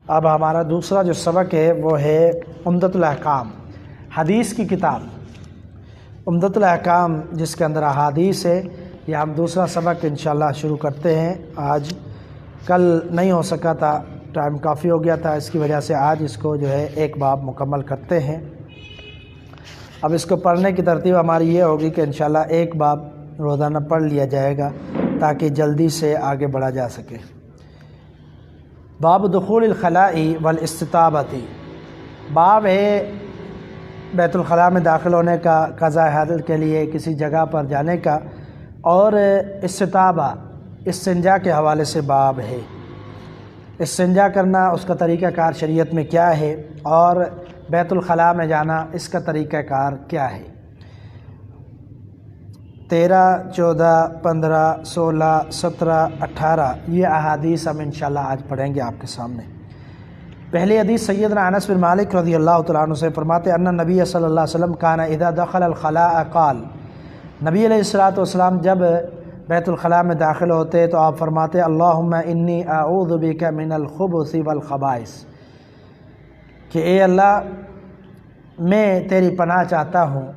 اب ہمارا دوسرا جو سبق ہے وہ ہے عمدۃ الاحکام، حدیث کی کتاب عمدۃ الاحکام، جس کے اندر احادیث ہے۔ یہ ہم دوسرا سبق انشاءاللہ شروع کرتے ہیں آج۔ کل نہیں ہو سکا تھا، ٹائم کافی ہو گیا تھا، اس کی وجہ سے آج اس کو جو ہے ایک باب مکمل کرتے ہیں۔ اب اس کو پڑھنے کی ترتیب ہماری یہ ہوگی کہ انشاءاللہ ایک باب روزانہ پڑھ لیا جائے گا تاکہ جلدی سے آگے بڑھا جا سکے۔ باب دخول الخلاء والاستطابۃ، باب ہے بیت الخلاء میں داخل ہونے کا، قضاء حاجت کے لیے کسی جگہ پر جانے کا، اور استطابہ استنجا کے حوالے سے باب ہے۔ استنجا کرنا، اس کا طریقہ کار شریعت میں کیا ہے، اور بیت الخلاء میں جانا، اس کا طریقہ کار کیا ہے۔ 13، 14، 15، 16، 17، 18 یہ احادیث ہم انشاءاللہ آج پڑھیں گے آپ کے سامنے۔ پہلی حدیث سیدنا انس بن مالک رضی اللہ تعالیٰ عنہ سے فرماتے ان نبی صلی اللہ علیہ وسلم کان اذا دخل الخلاء قال، نبی علیہ الصلوۃ والسلام جب بیت الخلاء میں داخل ہوتے تو آپ فرماتے اللہم انی اعوذ بک من الخبث والخبائث، کہ اے اللہ میں تیری پناہ چاہتا ہوں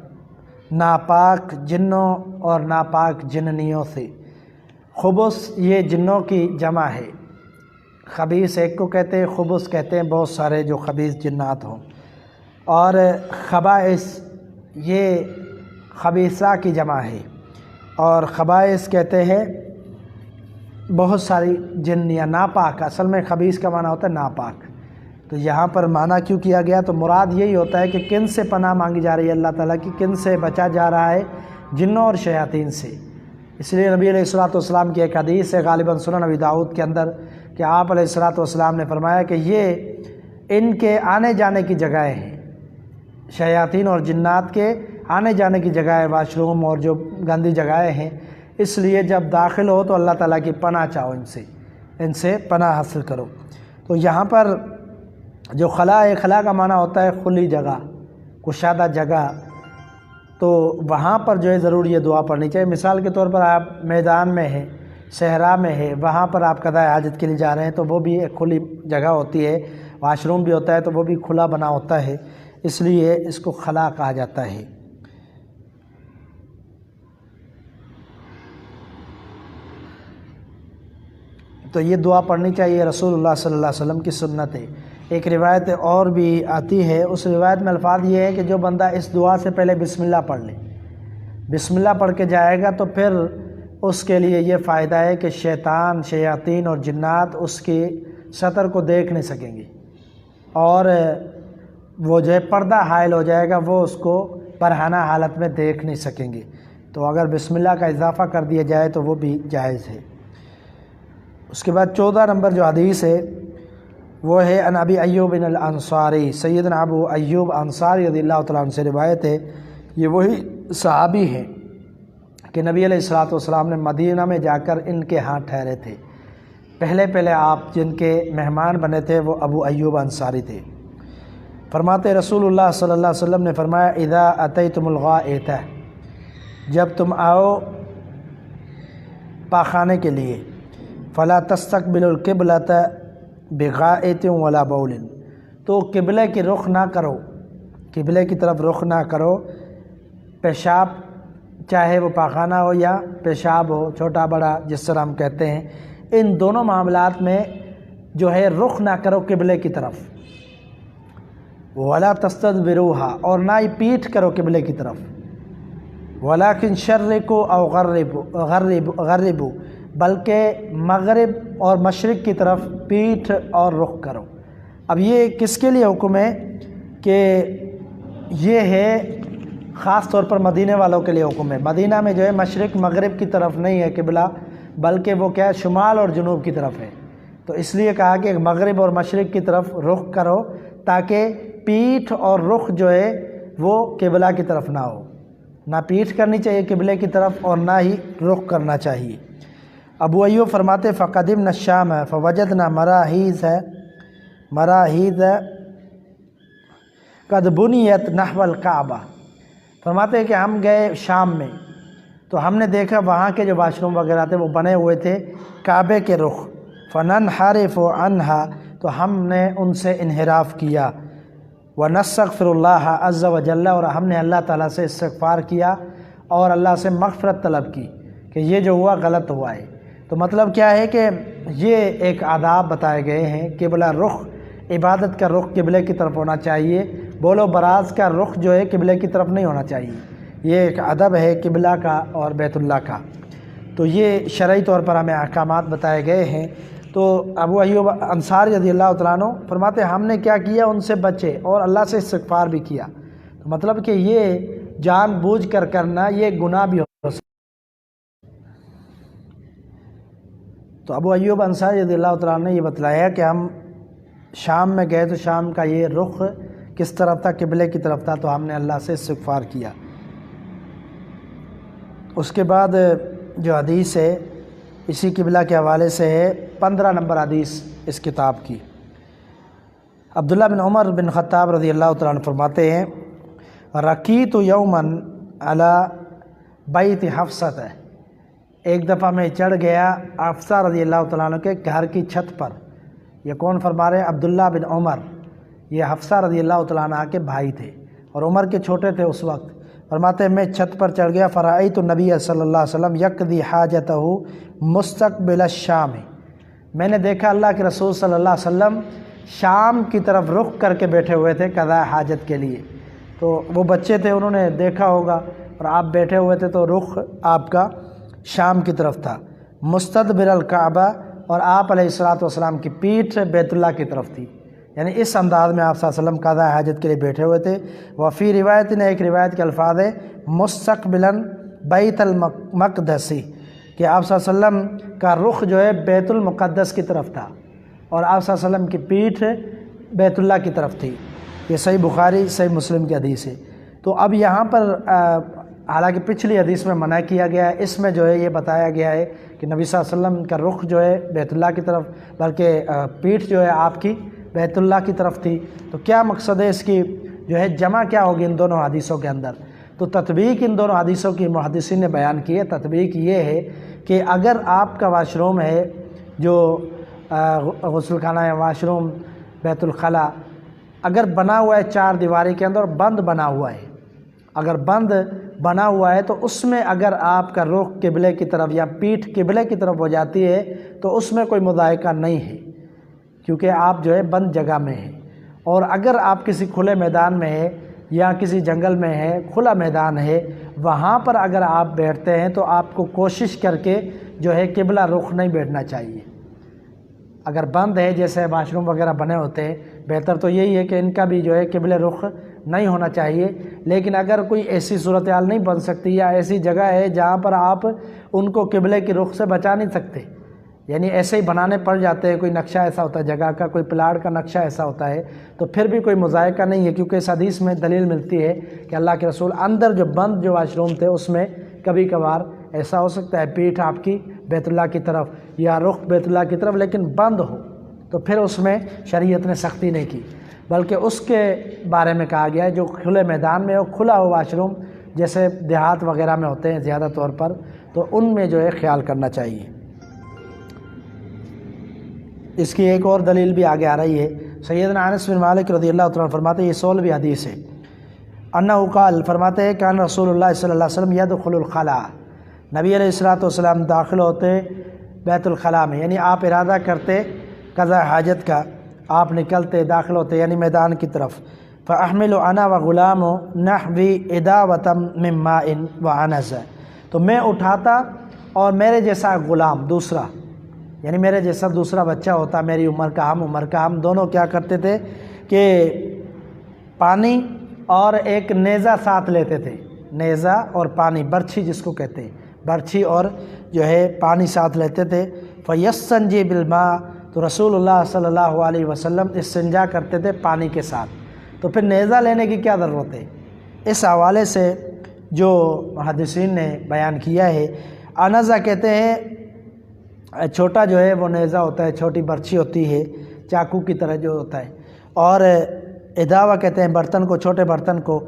ناپاک جنوں اور ناپاک جننیوں سے۔ خبث یہ جنوں کی جمع ہے، خبیث ایک کو کہتے ہیں، خبث کہتے ہیں بہت سارے جو خبیث جنات ہوں، اور خبائث یہ خبیثہ کی جمع ہے، اور خبائث کہتے ہیں بہت ساری جن یا ناپاک۔ اصل میں خبیث کا معنی ہوتا ہے ناپاک، تو یہاں پر معنی کیوں کیا گیا؟ تو مراد یہی ہوتا ہے کہ کن سے پناہ مانگی جا رہی ہے اللہ تعالیٰ کی، کن سے بچا جا رہا ہے؟ جنوں اور شیاطین سے۔ اس لیے نبی علیہ الصلوۃ والسلام کی ایک حدیث ہے غالباً سنن ابی داؤد کے اندر، کہ آپ علیہ الصلوۃ والسلام نے فرمایا کہ یہ ان کے آنے جانے کی جگہیں ہیں، شیاطین اور جنات کے آنے جانے کی جگہ ہے، واش روم اور جو گندی جگہیں ہیں، اس لیے جب داخل ہو تو اللہ تعالیٰ کی پناہ چاہو، ان سے پناہ حاصل کرو۔ تو یہاں پر جو خلاء ہے، خلاء کا معنی ہوتا ہے کھلی جگہ، کشادہ جگہ، تو وہاں پر جو ہے ضرور یہ دعا پڑھنی چاہیے۔ مثال کے طور پر آپ میدان میں ہیں، صحرا میں ہے، وہاں پر آپ قضاء حاجت کے لیے جا رہے ہیں، تو وہ بھی ایک کھلی جگہ ہوتی ہے، واش روم بھی ہوتا ہے تو وہ بھی کھلا بنا ہوتا ہے، اس لیے اس کو خلاء کہا جاتا ہے۔ تو یہ دعا پڑھنی چاہیے، رسول اللہ صلی اللہ علیہ وسلم کی سنت ہے۔ ایک روایت اور بھی آتی ہے، اس روایت میں الفاظ یہ ہے کہ جو بندہ اس دعا سے پہلے بسم اللہ پڑھ لے، بسم اللہ پڑھ کے جائے گا تو پھر اس کے لیے یہ فائدہ ہے کہ شیطان، شیاطین اور جنات اس کی سطر کو دیکھ نہیں سکیں گے، اور وہ جو ہے پردہ حائل ہو جائے گا، وہ اس کو پرہانہ حالت میں دیکھ نہیں سکیں گے۔ تو اگر بسم اللہ کا اضافہ کر دیا جائے تو وہ بھی جائز ہے۔ اس کے بعد 14 نمبر جو حدیث ہے وہ ہے ان ابی ایوب الانصاری، سیدنا ابو ایوب انصاری رضی اللہ تعالیٰ عنہ سے روایت ہے۔ یہ وہی صحابی ہیں کہ نبی علیہ الصلوۃ والسلام نے مدینہ میں جا کر ان کے ہاں ٹھہرے تھے۔ پہلے آپ جن کے مہمان بنے تھے وہ ابو ایوب انصاری تھے۔ فرماتے رسول اللہ صلی اللہ علیہ وسلم نے فرمایا اذا اتیتم الغائط، جب تم آؤ پاخانے کے لیے، فلا تستقبلوا القبلۃ بغائط ولا بول، تو قبلے کی رخ نہ کرو، قبلے کی طرف رخ نہ کرو، پیشاب چاہے وہ پاخانہ ہو یا پیشاب ہو، چھوٹا بڑا جس طرح ہم کہتے ہیں، ان دونوں معاملات میں جو ہے رخ نہ کرو قبلے کی طرف۔ ولا تستدبروها، اور نہ ہی پیٹھ کرو قبلے کی طرف۔ ولکن شرقوا او غربوا، بلکہ مغرب اور مشرق کی طرف پیٹھ اور رخ کرو۔ اب یہ کس کے لیے حکم ہے؟ کہ یہ ہے خاص طور پر مدینے والوں کے لیے حکم ہے۔ مدینہ میں جو ہے مشرق مغرب کی طرف نہیں ہے قبلہ، بلکہ وہ کیا ہے شمال اور جنوب کی طرف ہے، تو اس لیے کہا کہ مغرب اور مشرق کی طرف رخ کرو تاکہ پیٹھ اور رخ جو ہے وہ قبلہ کی طرف نہ ہو، نہ پیٹھ کرنی چاہیے قبلے کی طرف اور نہ ہی رخ کرنا چاہیے۔ ابو ایوب فرماتے فقدمنا الشام فوجدنا مراحیض قد بنیت نحو الکعبہ، فرماتے ہیں کہ ہم گئے شام میں تو ہم نے دیکھا وہاں کے جو واش روم وغیرہ تھے وہ بنے ہوئے تھے کعبے کے رخ، فننحرف عنہا تو ہم نے ان سے انحراف کیا۔ وَنَسْتَغْفِرُ اللَّهَ عَزَّ وَجَلَّ، اور ہم نے اللہ تعالیٰ سے استغفار کیا اور اللہ سے مغفرت طلب کی کہ یہ جو ہوا غلط ہوا ہے۔ تو مطلب کیا ہے کہ یہ ایک آداب بتائے گئے ہیں۔ قبلہ رخ، عبادت کا رخ قبلے کی طرف ہونا چاہیے، بول و براز کا رخ جو ہے قبلے کی طرف نہیں ہونا چاہیے۔ یہ ایک ادب ہے قبلہ کا اور بیت اللہ کا۔ تو یہ شرعی طور پر ہمیں احکامات بتائے گئے ہیں۔ تو ابو ایوب انصاری رضی اللہ تعالیٰ عنہ فرماتے ہیں ہم نے کیا کیا، ان سے بچے اور اللہ سے استغفار بھی کیا۔ تو مطلب کہ یہ جان بوجھ کر کرنا یہ گناہ بھی ہو سکتا۔ تو ابو ایوب انصاری رضی اللہ تعالیٰ عنہ نے یہ بتلایا کہ ہم شام میں گئے تو شام کا یہ رخ کس طرف تھا، قبلے کی طرف تھا، تو ہم نے اللہ سے استغفار کیا۔ اس کے بعد جو حدیث ہے اسی قبلہ کے حوالے سے ہے، 15 نمبر حدیث اس کتاب کی۔ عبداللہ بن عمر بن خطاب رضی اللہ تعالیٰ عنہ فرماتے ہیں رقیت یوماً علی بیت حفصہ، ایک دفعہ میں چڑھ گیا حفصہ رضی اللہ تعالیٰ عنہ کے گھر کی چھت پر۔ یہ کون فرما رہے ہیں؟ عبداللہ بن عمر، یہ حفصہ رضی اللہ تعالیٰ عنہ کے بھائی تھے اور عمر کے چھوٹے تھے اس وقت۔ فرماتے ہیں میں چھت پر چڑھ گیا، فرأیت النبی صلی اللہ علیہ وسلم یقضی حاجتہ مستقبل الشام، میں نے دیکھا اللہ کے رسول صلی اللہ علیہ وسلم شام کی طرف رخ کر کے بیٹھے ہوئے تھے قضاء حاجت کے لیے۔ تو وہ بچے تھے، انہوں نے دیکھا ہوگا، اور آپ بیٹھے ہوئے تھے تو رخ آپ کا شام کی طرف تھا۔ مستدبر الکعبہ، اور آپ علیہ الصلوۃ والسلام کی پیٹھ بیت اللہ کی طرف تھی، یعنی اس انداز میں آپ صلی اللہ علیہ وسلم قضاء حاجت کے لیے بیٹھے ہوئے تھے۔ وفی روایت نے ایک روایت کے الفاظ ہے مستقبلاً بیت المقدسی، کہ آپ صلی اللہ علیہ وسلم کا رخ جو ہے بیت المقدس کی طرف تھا اور آپ صلی اللہ علیہ وسلم کی پیٹھ بیت اللہ کی طرف تھی۔ یہ صحیح بخاری صحیح مسلم کی حدیث ہے۔ تو اب یہاں پر حالانکہ پچھلی حدیث میں منع کیا گیا ہے، اس میں جو ہے یہ بتایا گیا ہے کہ نبی صلی اللہ علیہ وسلم کا رخ جو ہے بیت اللہ کی طرف، بلکہ پیٹھ جو ہے آپ کی بیت اللہ کی طرف تھی۔ تو کیا مقصد ہے اس کی جو ہے جمع کیا ہوگی ان دونوں حدیثوں کے اندر؟ تو تطبیق ان دونوں حدیثوں کی محدثین نے بیان کی ہے۔ تطبیق یہ ہے کہ اگر آپ کا واش روم ہے جو غسل خانہ یا واش روم بیت الخلاء اگر بنا ہوا ہے چار دیواری کے اندر، بند بنا ہوا ہے، اگر بند بنا ہوا ہے تو اس میں اگر آپ کا رخ قبلے کی طرف یا پیٹھ قبلے کی طرف ہو جاتی ہے تو اس میں کوئی مضائقہ نہیں ہے، کیونکہ آپ جو ہے بند جگہ میں ہیں۔ اور اگر آپ کسی کھلے میدان میں ہے یا کسی جنگل میں ہے، کھلا میدان ہے، وہاں پر اگر آپ بیٹھتے ہیں تو آپ کو کوشش کر کے جو ہے قبلہ رخ نہیں بیٹھنا چاہیے۔ اگر بند ہے جیسے واش روم وغیرہ بنے ہوتے ہیں، بہتر تو یہی ہے کہ ان کا بھی جو ہے قبلہ رخ نہیں ہونا چاہیے۔ لیکن اگر کوئی ایسی صورتحال نہیں بن سکتی یا ایسی جگہ ہے جہاں پر آپ ان کو قبلے کی رخ سے بچا نہیں سکتے، یعنی ایسے ہی بنانے پڑ جاتے ہیں، کوئی نقشہ ایسا ہوتا ہے جگہ کا، کوئی پلاٹ کا نقشہ ایسا ہوتا ہے، تو پھر بھی کوئی مضائقہ نہیں ہے، کیونکہ اس حدیث میں دلیل ملتی ہے کہ اللہ کے رسول اندر جو بند جو واش روم تھے اس میں کبھی کبھار ایسا ہو سکتا ہے پیٹھ آپ کی بیت اللہ کی طرف یا رخ بیت اللہ کی طرف لیکن بند ہو، تو پھر اس میں شریعت نے سختی نہیں کی، بلکہ اس کے بارے میں کہا گیا ہے جو کھلے میدان میں ہو، کھلا ہو واش روم جیسے دیہات وغیرہ میں ہوتے ہیں زیادہ طور پر، تو ان میں جو ہے خیال کرنا چاہیے۔ اس کی ایک اور دلیل بھی آگے آ رہی ہے۔ سیدنا انس بن مالک رضی اللہ تعالیٰ عنہ فرماتے ہیں، یہ 16ویں حدیث ہے، انہ قال، فرماتے ہیں کان رسول اللہ صلی اللہ علیہ وسلم یدخل الخلاء، نبی علیہ الصلوۃ والسلام داخل ہوتے بیت الخلاء میں، یعنی آپ ارادہ کرتے قضاء حاجت کا، آپ نکلتے داخل ہوتے یعنی میدان کی طرف، فاحمل انا وغلام نحوی اداوۃ من ماء وعنز، تو میں اٹھاتا اور میرے جیسا غلام دوسرا، یعنی میرے جیسا دوسرا بچہ ہوتا میری عمر کا، ہم دونوں کیا کرتے تھے کہ پانی اور ایک نیزہ ساتھ لیتے تھے، نیزہ اور پانی، برچھی جس کو کہتے ہیں، برچھی اور جو ہے پانی ساتھ لیتے تھے۔ فیستنجی بالماء، تو رسول اللہ صلی اللہ علیہ وسلم استنجا کرتے تھے پانی کے ساتھ، تو پھر نیزہ لینے کی کیا ضرورت ہے؟ اس حوالے سے جو محدثین نے بیان کیا ہے، انزہ کہتے ہیں چھوٹا جو ہے وہ نیزہ ہوتا ہے، چھوٹی برچھی ہوتی ہے چاقو کی طرح جو ہوتا ہے، اور اداوا کہتے ہیں برتن کو، چھوٹے برتن کو۔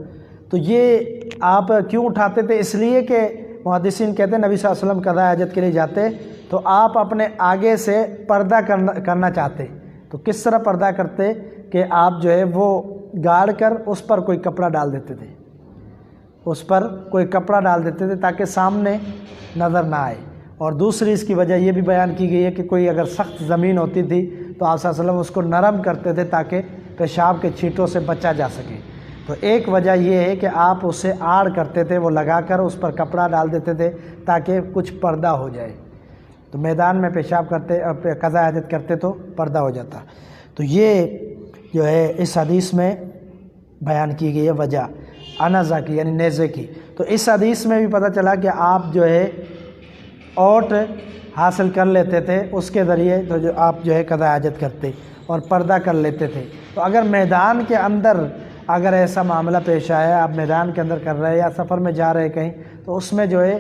تو یہ آپ کیوں اٹھاتے تھے؟ اس لیے کہ محدثین کہتے ہیں نبی صلی اللہ علیہ وسلم قضاء حاجت کے لیے جاتے تو آپ اپنے آگے سے پردہ کرنا چاہتے، تو کس طرح پردہ کرتے کہ آپ جو ہے وہ گاڑ کر اس پر کوئی کپڑا ڈال دیتے تھے، اس پر کوئی کپڑا ڈال دیتے تھے تاکہ سامنے نظر نہ آئے۔ اور دوسری اس کی وجہ یہ بھی بیان کی گئی ہے کہ کوئی اگر سخت زمین ہوتی تھی تو آپ صلی اللہ علیہ وسلم اس کو نرم کرتے تھے تاکہ پیشاب کے چھینٹوں سے بچا جا سکے۔ تو ایک وجہ یہ ہے کہ آپ اسے آڑ کرتے تھے، وہ لگا کر اس پر کپڑا ڈال دیتے تھے تاکہ کچھ پردہ ہو جائے۔ تو میدان میں پیشاب کرتے، قضاء حاجت کرتے تو پردہ ہو جاتا۔ تو یہ جو ہے اس حدیث میں بیان کی گئی ہے وجہ انزا کی، یعنی نیزے کی۔ تو اس حدیث میں بھی پتہ چلا کہ آپ جو ہے اوٹ حاصل کر لیتے تھے، اس کے ذریعے تو جو آپ جو ہے قضاء حاجت کرتے اور پردہ کر لیتے تھے۔ تو اگر میدان کے اندر اگر ایسا معاملہ پیش آیا، آپ میدان کے اندر کر رہے یا سفر میں جا رہے کہیں، تو اس میں جو ہے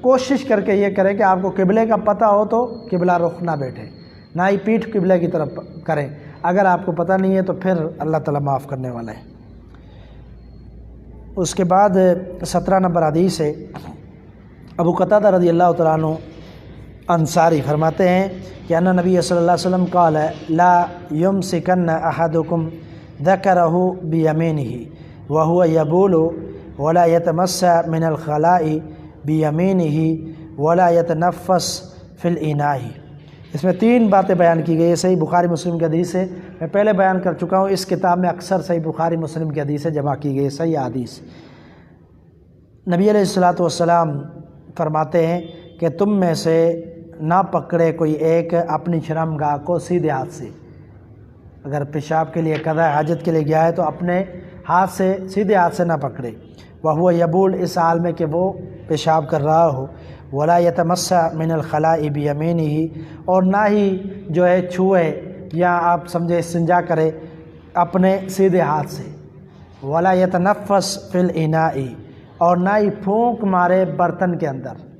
کوشش کر کے یہ کریں کہ آپ کو قبلے کا پتہ ہو تو قبلہ رخ نہ بیٹھے، نہ ہی پیٹھ قبلے کی طرف کریں۔ اگر آپ کو پتہ نہیں ہے تو پھر اللہ تعالیٰ معاف کرنے والا ہے۔ اس کے بعد 17 نمبر حدیث ہے، ابو قتادہ رضی اللہ تعالیٰ عنہ انصاری فرماتے ہیں کہ ان نبی صلی اللہ علیہ وسلم قال لا یمسکن احدکم ذکرہ بیمینہ وہو یبول ولا یتمس من الخلاء بیمینہ ولا یتنفس فی الاناء۔ اس میں 3 باتیں بیان کی گئی ہے۔ صحیح بخاری مسلم کی حدیث ہے، میں پہلے بیان کر چکا ہوں، اس کتاب میں اکثر صحیح بخاری مسلم کی حدیث جمع کی گئی ہے، صحیح حدیث۔ نبی علیہ الصلوۃ والسلام فرماتے ہیں کہ تم میں سے نہ پکڑے کوئی ایک اپنی شرمگاہ کو سیدھے ہاتھ سے، اگر پیشاب کے لیے قضاء حاجت کے لیے گیا ہے تو اپنے ہاتھ سے سیدھے ہاتھ سے نہ پکڑے، وہو یبول، اس حال میں کہ وہ پیشاب کر رہا ہو، ولا یتمس من الخلاء بیمینہ، اور نہ ہی جو ہے چھوئے یا آپ سمجھے استنجا کرے اپنے سیدھے ہاتھ سے، ولا یتنفس فی الاناء، اور نہ ہی پھونک مارے برتن کے اندر۔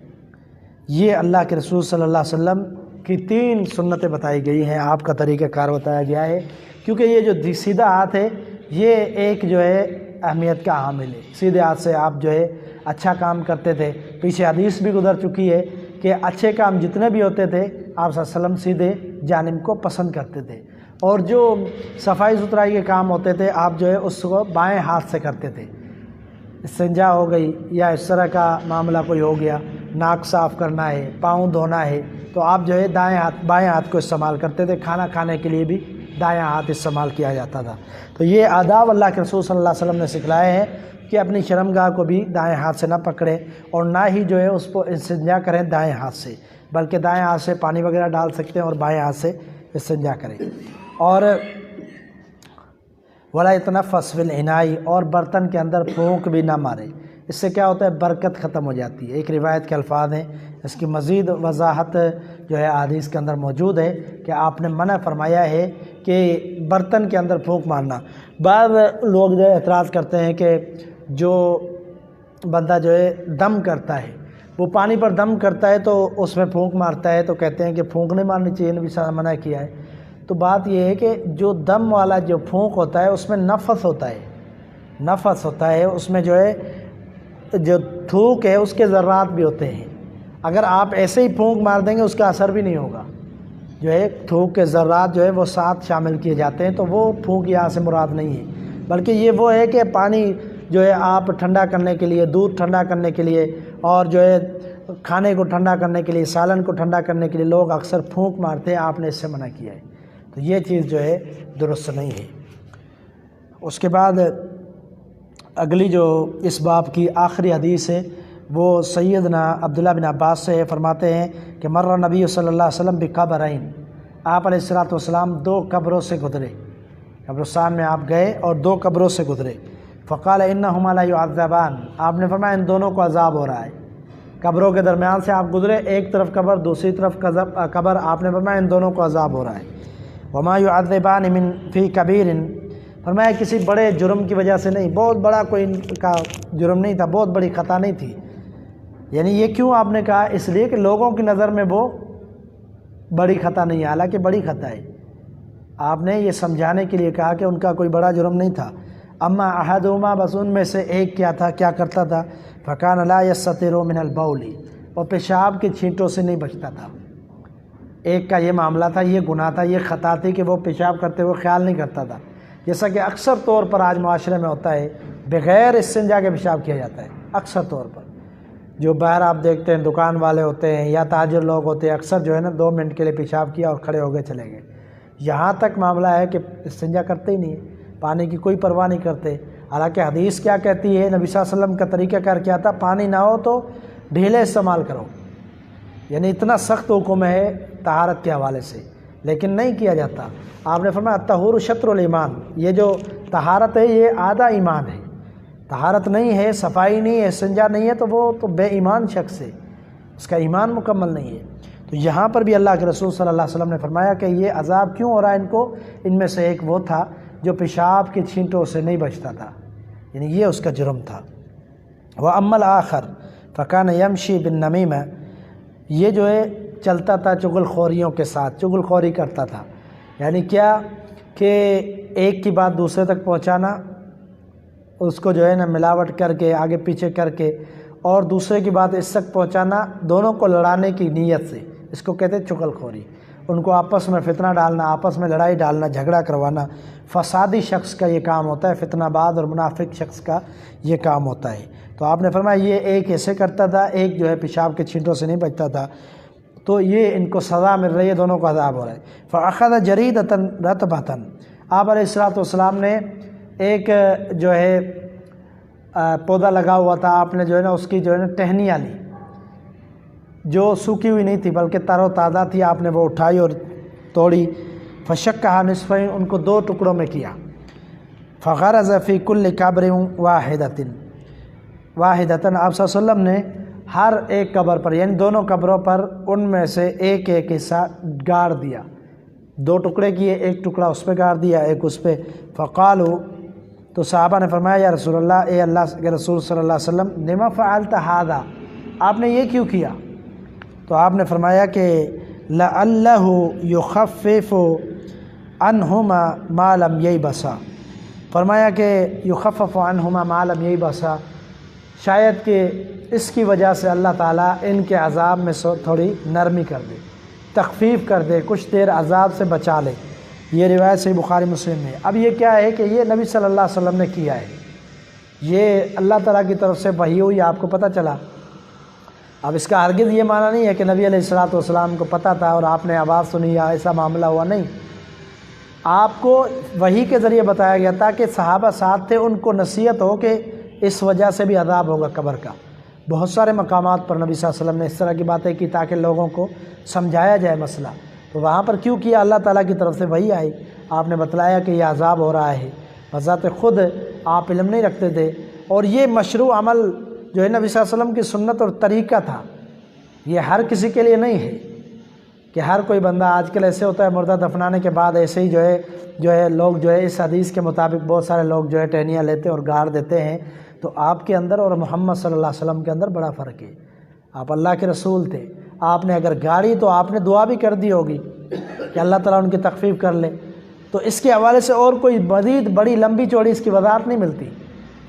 یہ اللہ کے رسول صلی اللہ علیہ وسلم کی 3 سنتیں بتائی گئی ہیں، آپ کا طریقہ کار بتایا گیا ہے، کیونکہ یہ جو سیدھا ہاتھ ہے یہ ایک جو ہے اہمیت کا حامل ہے۔ سیدھے ہاتھ سے آپ جو ہے اچھا کام کرتے تھے، پیچھے حدیث بھی گزر چکی ہے کہ اچھے کام جتنے بھی ہوتے تھے آپ صلی اللہ علیہ وسلم سیدھے جانب کو پسند کرتے تھے، اور جو صفائی ستھرائی کے کام ہوتے تھے آپ جو ہے اس کو بائیں ہاتھ سے کرتے تھے۔ استنجا ہو گئی یا اس طرح کا معاملہ کوئی ہو گیا، ناک صاف کرنا ہے، پاؤں دھونا ہے، تو آپ جو ہے بائیں ہاتھ کو استعمال کرتے تھے۔ کھانا کھانے کے لیے بھی دایاں ہاتھ استعمال کیا جاتا تھا۔ تو یہ آداب اللہ کے رسول صلی اللہ علیہ وسلم نے سکھلائے ہیں کہ اپنی شرمگاہ کو بھی دائیں ہاتھ سے نہ پکڑیں، اور نہ ہی جو ہے اس کو استنجا کریں دائیں ہاتھ سے، بلکہ دائیں ہاتھ سے پانی وغیرہ ڈال سکتے ہیں اور بائیں ہاتھ سے استنجا کریں۔ اور ولا یتنفس فی الاناء، اور برتن کے اندر پھونک بھی نہ مارے۔ اس سے کیا ہوتا ہے؟ برکت ختم ہو جاتی ہے۔ ایک روایت کے الفاظ ہیں، اس کی مزید وضاحت جو ہے حدیث کے اندر موجود ہے کہ آپ نے منع فرمایا ہے کہ برتن کے اندر پھونک مارنا۔ بعض لوگ جو ہے اعتراض کرتے ہیں کہ جو بندہ جو ہے دم کرتا ہے، وہ پانی پر دم کرتا ہے تو اس میں پھونک مارتا ہے، تو کہتے ہیں کہ پھونک نہیں مارنی چاہیے، نبی صلی اللہ علیہ وسلم نے منع کیا ہے۔ تو بات یہ ہے کہ جو دم والا جو پھونک ہوتا ہے اس میں نفس ہوتا ہے، نفس ہوتا ہے، اس میں جو ہے جو تھوک ہے اس کے ذرات بھی ہوتے ہیں۔ اگر آپ ایسے ہی پھونک مار دیں گے اس کا اثر بھی نہیں ہوگا، جو ہے تھوک کے ذرات جو ہے وہ ساتھ شامل کیے جاتے ہیں، تو وہ پھونک یہاں سے مراد نہیں ہے، بلکہ یہ وہ ہے کہ پانی جو ہے آپ ٹھنڈا کرنے کے لیے، دودھ ٹھنڈا کرنے کے لیے، اور جو ہے کھانے کو ٹھنڈا کرنے کے لیے، سالن کو ٹھنڈا کرنے کے لیے لوگ اکثر پھونک مارتے ہیں، آپ نے اس سے منع کیا ہے۔ تو یہ چیز جو ہے درست نہیں ہے۔ اس کے بعد اگلی جو اس باب کی آخری حدیث ہے وہ سیدنا عبداللہ بن عباس سے فرماتے ہیں کہ مر نبی صلی اللہ علیہ وسلم بقبرین، آپ علیہ الصلوۃ والسلام 2 قبروں سے گزرے، قبرستان میں آپ گئے اور 2 قبروں سے گزرے۔ فقال انہما لا يعذبان، آپ نے فرمایا ان دونوں کو عذاب ہو رہا ہے۔ قبروں کے درمیان سے آپ گزرے، ایک طرف قبر دوسری طرف قبر، آپ نے فرمایا ان دونوں کو عذاب ہو رہا ہے۔ وما يعذبان من فی کبیر، فرمایا کسی بڑے جرم کی وجہ سے نہیں، بہت بڑا کوئی ان کا جرم نہیں تھا، بہت بڑی خطا نہیں تھی۔ یعنی یہ کیوں آپ نے کہا؟ اس لیے کہ لوگوں کی نظر میں وہ بڑی خطا نہیں ہے، حالانکہ بڑی خطا ہے۔ آپ نے یہ سمجھانے کے لیے کہا کہ ان کا کوئی بڑا جرم نہیں تھا۔ اما احدہما، بس ان میں سے ایک کیا تھا، کیا کرتا تھا؟ فکان لا یستتر من البول، اور پیشاب کے چھینٹوں سے نہیں بچتا تھا۔ ایک کا یہ معاملہ تھا، یہ گناہ تھا، یہ خطا تھی کہ وہ پیشاب کرتے ہوئے خیال نہیں کرتا تھا، جیسا کہ اکثر طور پر آج معاشرے میں ہوتا ہے، بغیر استنجا کے پیشاب کیا جاتا ہے اکثر طور پر۔ جو باہر آپ دیکھتے ہیں دکان والے ہوتے ہیں یا تاجر لوگ ہوتے ہیں، اکثر جو ہے نا 2 منٹ کے لیے پیشاب کیا اور کھڑے ہو گئے چلے گئے۔ یہاں تک معاملہ ہے کہ استنجا کرتے ہی نہیں ہے، پانی کی کوئی پرواہ نہیں کرتے۔ حالانکہ حدیث کیا کہتی ہے، نبی صلی اللہ علیہ وسلم کا طریقہ کار کیا تھا، پانی نہ ہو تو ڈھیلے استعمال کرو، یعنی اتنا سخت حکم ہے طہارت کے حوالے سے، لیکن نہیں کیا جاتا۔ آپ نے فرمایا الطہور شطر الایمان، یہ جو طہارت ہے یہ آدھا ایمان ہے۔ طہارت نہیں ہے، صفائی نہیں ہے، استنجا نہیں ہے تو وہ تو بے ایمان شخص ہے، اس کا ایمان مکمل نہیں ہے۔ تو یہاں پر بھی اللہ کے رسول صلی اللہ علیہ وسلم نے فرمایا کہ یہ عذاب کیوں ہو رہا ہے ان کو، ان میں سے ایک وہ تھا جو پیشاب کی چھینٹوں سے نہیں بچتا تھا، یعنی یہ اس کا جرم تھا۔ وَأَمَّا الْآخَرُ فَكَانَ يَمْشِي بِالنَّمِيمَةِ، یہ جو ہے چلتا تھا چغل خوریوں کے ساتھ، چغل خوری کرتا تھا، یعنی کیا کہ ایک کی بات دوسرے تک پہنچانا، اس کو جو ہے نا ملاوٹ کر کے آگے پیچھے کر کے، اور دوسرے کی بات اس تک پہنچانا دونوں کو لڑانے کی نیت سے، اس کو کہتے ہیں چغل خوری۔ ان کو آپس میں فتنہ ڈالنا، آپس میں لڑائی ڈالنا، جھگڑا کروانا، فسادی شخص کا یہ کام ہوتا ہے، فتنہ باز اور منافق شخص کا یہ کام ہوتا ہے۔ تو آپ نے فرمایا یہ ایک ایسے کرتا تھا، ایک جو ہے پیشاب کے چھینٹوں سے نہیں بچتا تھا، تو یہ ان کو سزا مل رہی ہے، دونوں کو عذاب ہو رہا ہے۔ فَأَخَذَ جَرِيدَةً رَطْبَةً، آپ علیہ السلام نے ایک جو ہے پودا لگا ہوا تھا، آپ نے جو ہے نا اس کی جو ہے نا ٹہنیاں لی، جو سوکھی ہوئی نہیں تھی بلکہ تر و تازہ تھی، آپ نے وہ اٹھائی اور توڑی۔ فشقها نصفین، ان کو 2 ٹکڑوں میں کیا۔ فغرز فی کل قبر واحدۃ، آپ صلی اللہ علیہ وسلم نے ہر ایک قبر پر، یعنی دونوں قبروں پر، ان میں سے ایک ایک حصہ گاڑ دیا، 2 ٹکڑے کیے، ایک ٹکڑا اس پہ گاڑ دیا، ایک اس پہ۔ فقالوا، تو صحابہ نے فرمایا یا رسول اللہ، اے اللہ کے رسول صلی اللہ علیہ وسلم، لما فعلت ھذا، آپ نے یہ کیوں کیا؟ تو آپ نے فرمایا کہ لعلہ یخفف عنہما ما لم ییبسا، فرمایا کہ یخفف عنہما ما لم ییبسا، شاید کہ اس کی وجہ سے اللہ تعالیٰ ان کے عذاب میں تھوڑی نرمی کر دے، تخفیف کر دے، کچھ دیر عذاب سے بچا لے۔ یہ روایت صحیح بخاری مسلم میں۔ اب یہ کیا ہے کہ یہ نبی صلی اللہ علیہ وسلم نے کیا ہے، یہ اللہ تعالیٰ کی طرف سے وحی ہوئی، آپ کو پتہ چلا۔ اب اس کا ہرگز یہ معنی نہیں ہے کہ نبی علیہ السلام کو پتہ تھا اور آپ نے آواز سنی یا ایسا معاملہ ہوا، نہیں، آپ کو وحی کے ذریعے بتایا گیا تھا کہ صحابہ ساتھ تھے، ان کو نصیحت ہو کہ اس وجہ سے بھی عذاب ہوگا قبر کا۔ بہت سارے مقامات پر نبی صلی اللہ علیہ وسلم نے اس طرح کی باتیں کی تاکہ لوگوں کو سمجھایا جائے مسئلہ۔ تو وہاں پر کیوں کیا؟ اللہ تعالیٰ کی طرف سے وحی آئی، آپ نے بتلایا کہ یہ عذاب ہو رہا ہے، بذات خود آپ علم نہیں رکھتے تھے، اور یہ مشروع عمل جو ہے نبی صلی اللہ علیہ وسلم کی سنت اور طریقہ تھا، یہ ہر کسی کے لیے نہیں ہے کہ ہر کوئی بندہ، آج کل ایسے ہوتا ہے مردہ دفنانے کے بعد ایسے ہی جو ہے لوگ جو ہے اس حدیث کے مطابق بہت سارے لوگ جو ہے ٹہنیاں لیتے اور گاڑ دیتے ہیں۔ تو آپ کے اندر اور محمد صلی اللہ علیہ وسلم کے اندر بڑا فرق ہے، آپ اللہ کے رسول تھے، آپ نے اگر گاڑی تو آپ نے دعا بھی کر دی ہوگی کہ اللہ تعالیٰ ان کی تخفیف کر لے۔ تو اس کے حوالے سے اور کوئی مزید بڑی لمبی چوڑی اس کی وضاحت نہیں ملتی،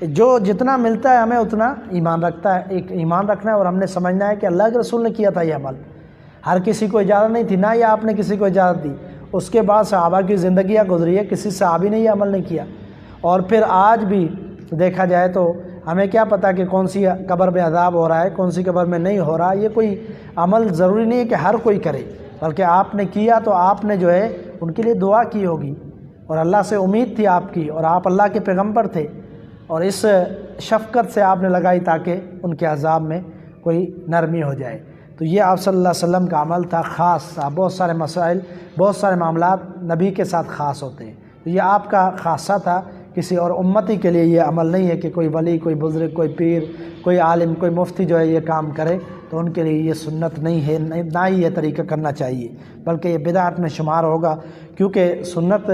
جو جتنا ملتا ہے ہمیں اتنا ایمان رکھتا ہے، ایک ایمان رکھنا ہے، اور ہم نے سمجھنا ہے کہ اللہ کے رسول نے کیا تھا یہ عمل، ہر کسی کو اجازت نہیں تھی، نہ یہ آپ نے کسی کو اجازت دی۔ اس کے بعد صحابہ کی زندگیاں گزری ہے، کسی صحابی نے یہ عمل نہیں کیا، اور پھر آج بھی دیکھا جائے تو ہمیں کیا پتہ کہ کون سی قبر میں عذاب ہو رہا ہے، کون سی قبر میں نہیں ہو رہا۔ یہ کوئی عمل ضروری نہیں ہے کہ ہر کوئی کرے، بلکہ آپ نے کیا تو آپ نے جو ہے ان کے لیے دعا کی ہوگی، اور اللہ سے امید تھی آپ کی، اور آپ اللہ کے پیغمبر تھے، اور اس شفقت سے آپ نے لگائی تاکہ ان کے عذاب میں کوئی نرمی ہو جائے۔ تو یہ آپ صلی اللہ علیہ وسلم کا عمل تھا، خاص تھا، بہت سارے مسائل، بہت سارے معاملات نبی کے ساتھ خاص ہوتے ہیں، تو یہ آپ کا خاصہ تھا، کسی اور امتی کے لیے یہ عمل نہیں ہے کہ کوئی ولی، کوئی بزرگ، کوئی پیر، کوئی عالم، کوئی مفتی جو ہے یہ کام کرے، تو ان کے لیے یہ سنت نہیں ہے، نہ ہی یہ طریقہ کرنا چاہیے، بلکہ یہ بدعت میں شمار ہوگا، کیونکہ سنت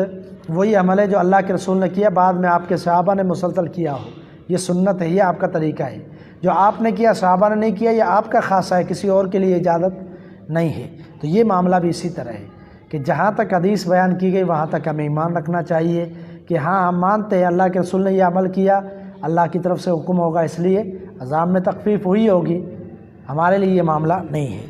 وہی عمل ہے جو اللہ کے رسول نے کیا، بعد میں آپ کے صحابہ نے مسلسل کیا ہو، یہ سنت ہے، یہ آپ کا طریقہ ہے۔ جو آپ نے کیا صحابہ نے نہیں کیا، یہ آپ کا خاصہ ہے، کسی اور کے لیے اجازت نہیں ہے۔ تو یہ معاملہ بھی اسی طرح ہے کہ جہاں تک حدیث بیان کی گئی وہاں تک ہمیں ایمان رکھنا چاہیے کہ ہاں ہم مانتے ہیں اللہ کے رسول نے یہ عمل کیا، اللہ کی طرف سے حکم ہوگا، اس لیے عذاب میں تخفیف ہوئی ہوگی، ہمارے لیے یہ معاملہ نہیں ہے۔